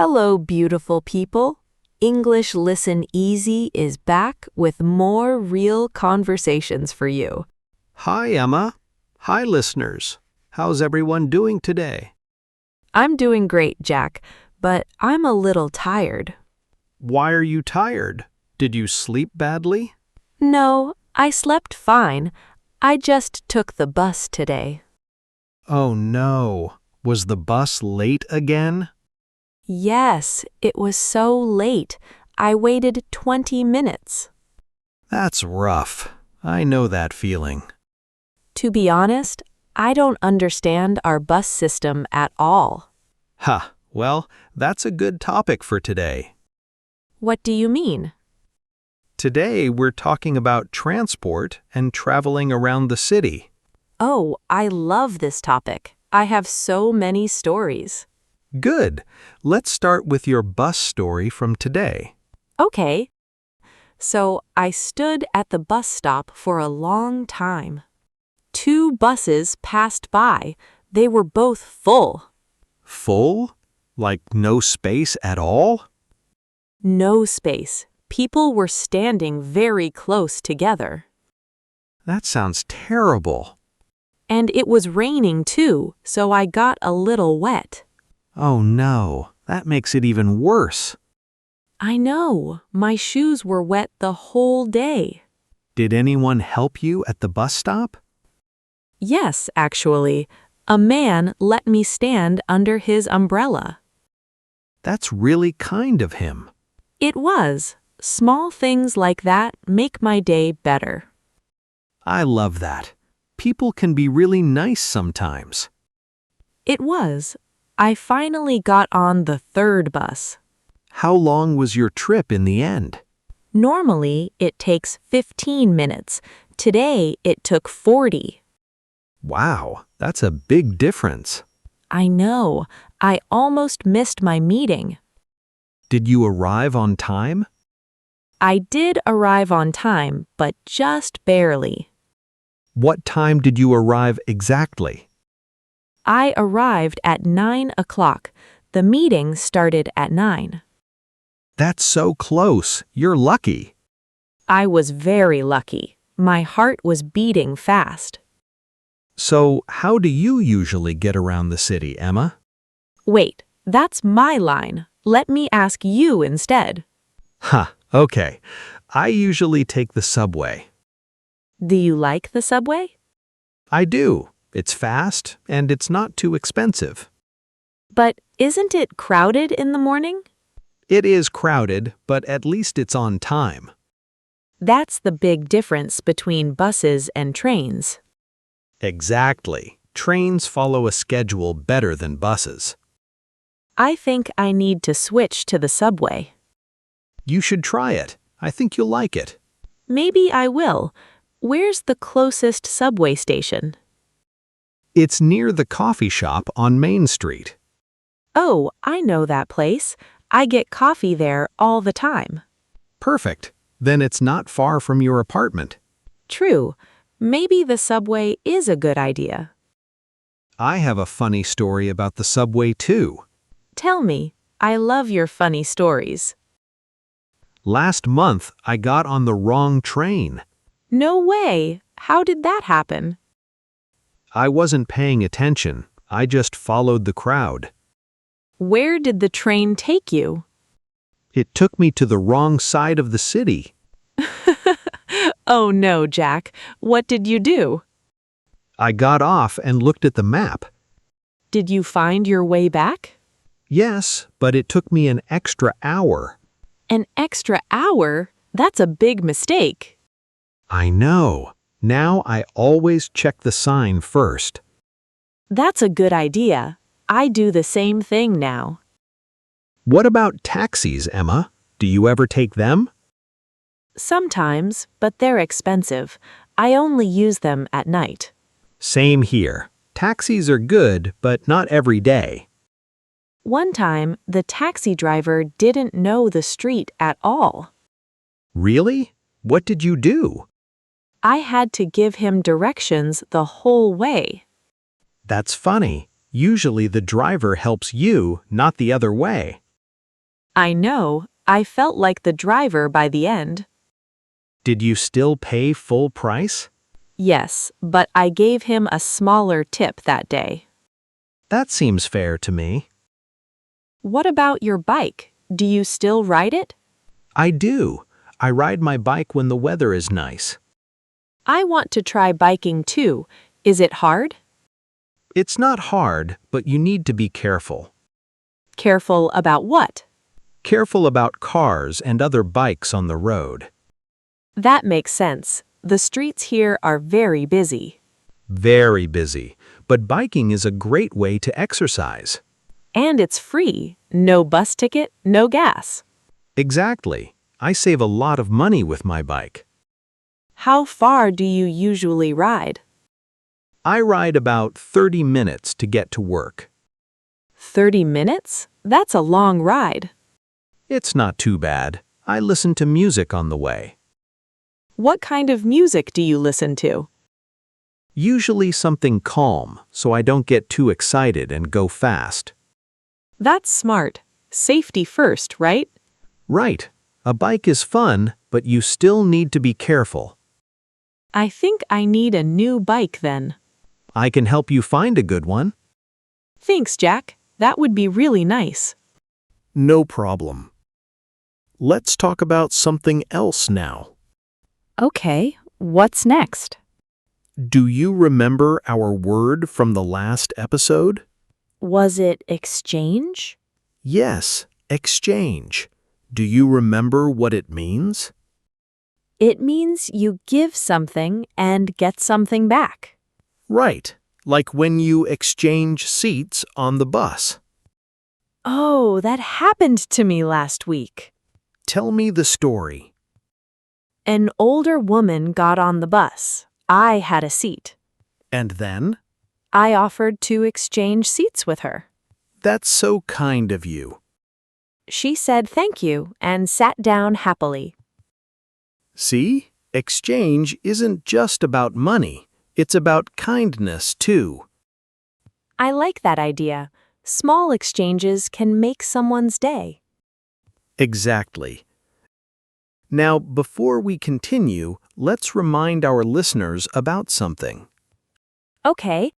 Hello, beautiful people. English Listen Easy is back with more real conversations for you. Hi, Emma. Hi, listeners. How's everyone doing today? I'm doing great, Jack, but I'm a little tired. Why are you tired? Did you sleep badly? No, I slept fine. I just took the bus today. Oh no. Was the bus late again? Yes, it was so late. I waited 20 minutes. That's rough. I know that feeling. To be honest, I don't understand our bus system at all. Ha, well, that's a good topic for today. What do you mean? Today we're talking about transport and traveling around the city. Oh, I love this topic. I have so many stories. Good. Let's start with your bus story from today. Okay. So I stood at the bus stop for a long time. 2 buses passed by. They were both full. Full? Like no space at all? No space. People were standing very close together. That sounds terrible. And it was raining too, so I got a little wet. Oh no, that makes it even worse. I know. My shoes were wet the whole day. Did anyone help you at the bus stop? Yes, actually. A man let me stand under his umbrella. That's really kind of him. It was. Small things like that make my day better. I love that. People can be really nice sometimes. It was. I finally got on the 3rd bus. How long was your trip in the end? Normally, it takes 15 minutes. Today, it took 40. Wow, that's a big difference. I know. I almost missed my meeting. Did you arrive on time? I did arrive on time, but just barely. What time did you arrive exactly? I arrived at 9 o'clock. The meeting started at 9. That's so close. You're lucky. I was very lucky. My heart was beating fast. So, how do you usually get around the city, Emma? Wait, that's my line. Let me ask you instead. Okay. I usually take the subway. Do you like the subway? I do. It's fast, and it's not too expensive. But isn't it crowded in the morning? It is crowded, but at least it's on time. That's the big difference between buses and trains. Exactly. Trains follow a schedule better than buses. I think I need to switch to the subway. You should try it. I think you'll like it. Maybe I will. Where's the closest subway station? It's near the coffee shop on Main Street. Oh, I know that place. I get coffee there all the time. Perfect. Then it's not far from your apartment. True. Maybe the subway is a good idea. I have a funny story about the subway too. Tell me. I love your funny stories. Last month, I got on the wrong train. No way. How did that happen? I wasn't paying attention. I just followed the crowd. Where did the train take you? It took me to the wrong side of the city. Oh no, Jack. What did you do? I got off and looked at the map. Did you find your way back? Yes, but it took me an extra hour. An extra hour? That's a big mistake. I know. Now I always check the sign first. That's a good idea. I do the same thing now. What about taxis, Emma? Do you ever take them? Sometimes, but they're expensive. I only use them at night. Same here. Taxis are good, but not every day. One time, the taxi driver didn't know the street at all. Really? What did you do? I had to give him directions the whole way. That's funny. Usually the driver helps you, not the other way. I know, I felt like the driver by the end. Did you still pay full price? Yes, but I gave him a smaller tip that day. That seems fair to me. What about your bike? Do you still ride it? I do. I ride my bike when the weather is nice. I want to try biking too. Is it hard? It's not hard, but you need to be careful. Careful about what? Careful about cars and other bikes on the road. That makes sense. The streets here are very busy. Very busy, but biking is a great way to exercise. And it's free. No bus ticket, no gas. Exactly. I save a lot of money with my bike. How far do you usually ride? I ride about 30 minutes to get to work. 30 minutes? That's a long ride. It's not too bad. I listen to music on the way. What kind of music do you listen to? Usually something calm, so I don't get too excited and go fast. That's smart. Safety first, right? Right. A bike is fun, but you still need to be careful. I think I need a new bike then. I can help you find a good one. Thanks, Jack. That would be really nice. No problem. Let's talk about something else now. Okay, what's next? Do you remember our word from the last episode? Was it exchange? Yes, exchange. Do you remember what it means? It means you give something and get something back. Right, like when you exchange seats on the bus. Oh, that happened to me last week. Tell me the story. An older woman got on the bus. I had a seat. And then? I offered to exchange seats with her. That's so kind of you. She said thank you and sat down happily. See, exchange isn't just about money. It's about kindness, too. I like that idea. Small exchanges can make someone's day. Exactly. Now, before we continue, let's remind our listeners about something. Okay,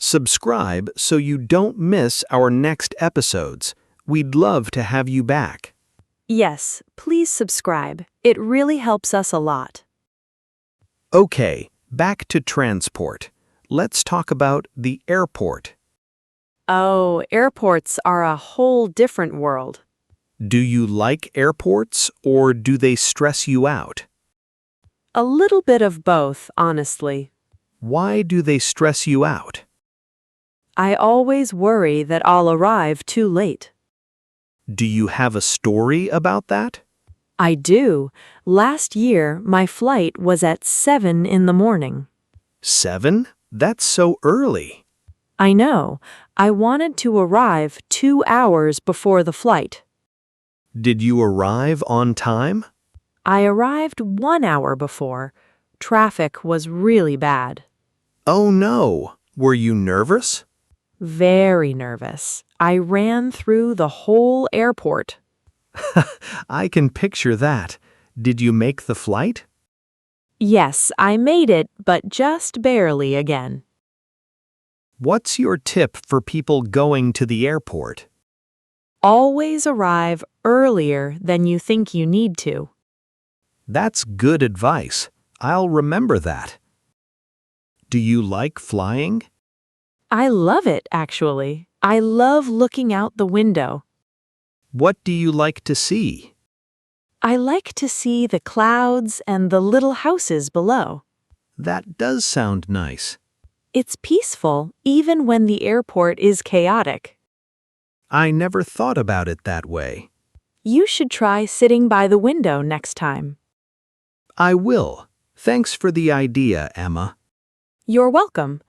Subscribe so you don't miss our next episodes. We'd love to have you back. yes, please subscribe. It really helps us a lot. Okay, back to transport. Let's talk about the airport. Oh, airports are a whole different world. Do you like airports or do they stress you out? A little bit of both, honestly. Why do they stress you out? I always worry that I'll arrive too late. Do you have a story about that? I do. Last year, my flight was at 7 in the morning. 7? That's so early. I know. I wanted to arrive 2 hours before the flight. Did you arrive on time? I arrived 1 hour before. Traffic was really bad. Oh no, were you nervous? Very nervous. I ran through the whole airport. I can picture that. Did you make the flight? Yes, I made it, but just barely again. What's your tip for people going to the airport? Always arrive earlier than you think you need to. That's good advice. I'll remember that. Do you like flying? I love it, actually. I love looking out the window. What do you like to see? I like to see the clouds and the little houses below. That does sound nice. It's peaceful, even when the airport is chaotic. I never thought about it that way. You should try sitting by the window next time. I will. Thanks for the idea, Emma. You're welcome.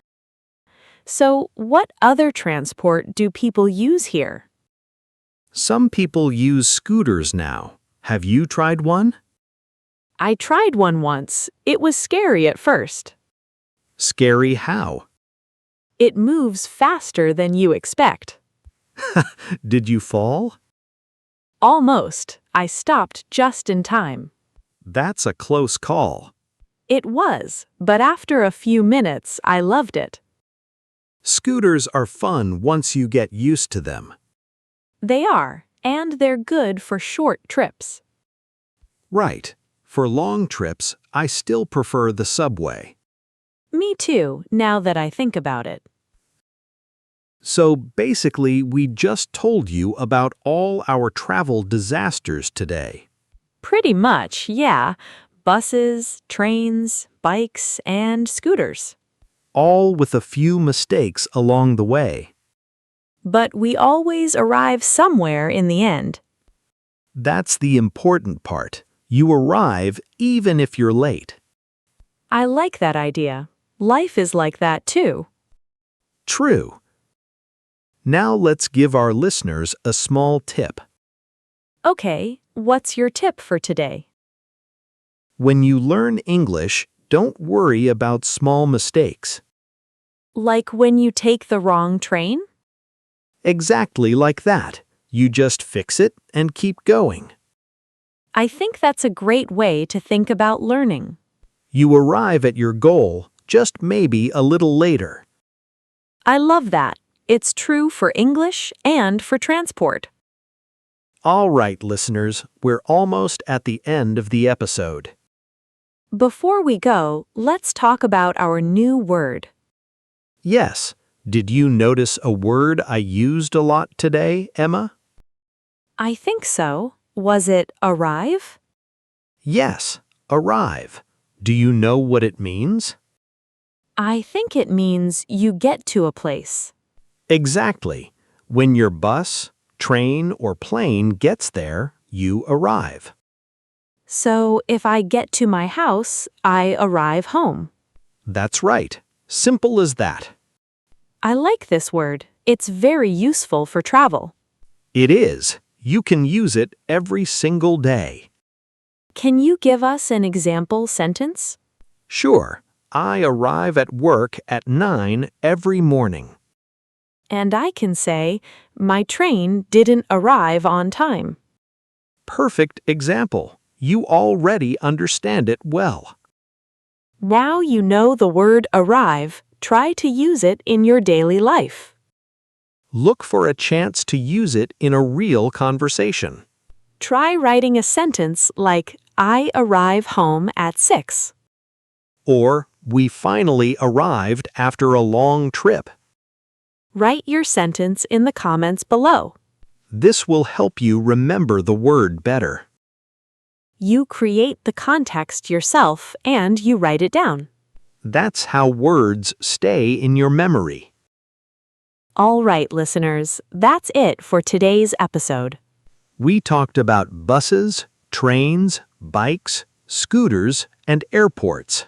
So, what other transport do people use here? Some people use scooters now. Have you tried one? I tried one once. It was scary at first. Scary how? It moves faster than you expect. Did you fall? Almost. I stopped just in time. That's a close call. It was, but after a few minutes, I loved it. Scooters are fun once you get used to them. They are, and they're good for short trips. Right. For long trips, I still prefer the subway. Me too, now that I think about it. So basically, we just told you about all our travel disasters today. Pretty much, yeah. Buses, trains, bikes, and scooters. All with a few mistakes along the way. But we always arrive somewhere in the end. That's the important part. You arrive even if you're late. I like that idea. Life is like that too. True. Now let's give our listeners a small tip. Okay, what's your tip for today? When you learn English, don't worry about small mistakes. Like when you take the wrong train? Exactly like that. You just fix it and keep going. I think that's a great way to think about learning. You arrive at your goal, just maybe a little later. I love that. It's true for English and for transport. All right, listeners, we're almost at the end of the episode. Before we go, let's talk about our new word. Yes, did you notice a word I used a lot today, Emma? I think so. Was it arrive? Yes, arrive. Do you know what it means? I think it means you get to a place. Exactly. When your bus, train, or plane gets there, you arrive. So if I get to my house, I arrive home. That's right. Simple as that. I like this word. It's very useful for travel. It is. You can use it every single day. Can you give us an example sentence? Sure. I arrive at work at 9 every morning. And I can say, my train didn't arrive on time. Perfect example. You already understand it well. Now you know the word arrive. Try to use it in your daily life. Look for a chance to use it in a real conversation. Try writing a sentence like, I arrive home at 6. Or, we finally arrived after a long trip. Write your sentence in the comments below. This will help you remember the word better. You create the context yourself and you write it down. That's how words stay in your memory. All right, listeners, that's it for today's episode. We talked about buses, trains, bikes, scooters, and airports.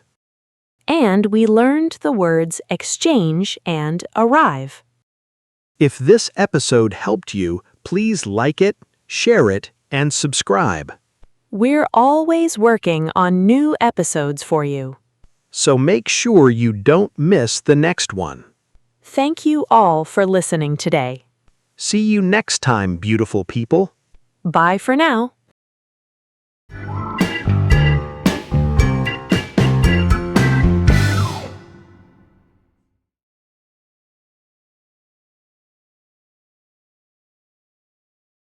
And we learned the words exchange and arrive. If this episode helped you, please like it, share it, and subscribe. We're always working on new episodes for you. So make sure you don't miss the next one. Thank you all for listening today. See you next time, beautiful people. Bye for now.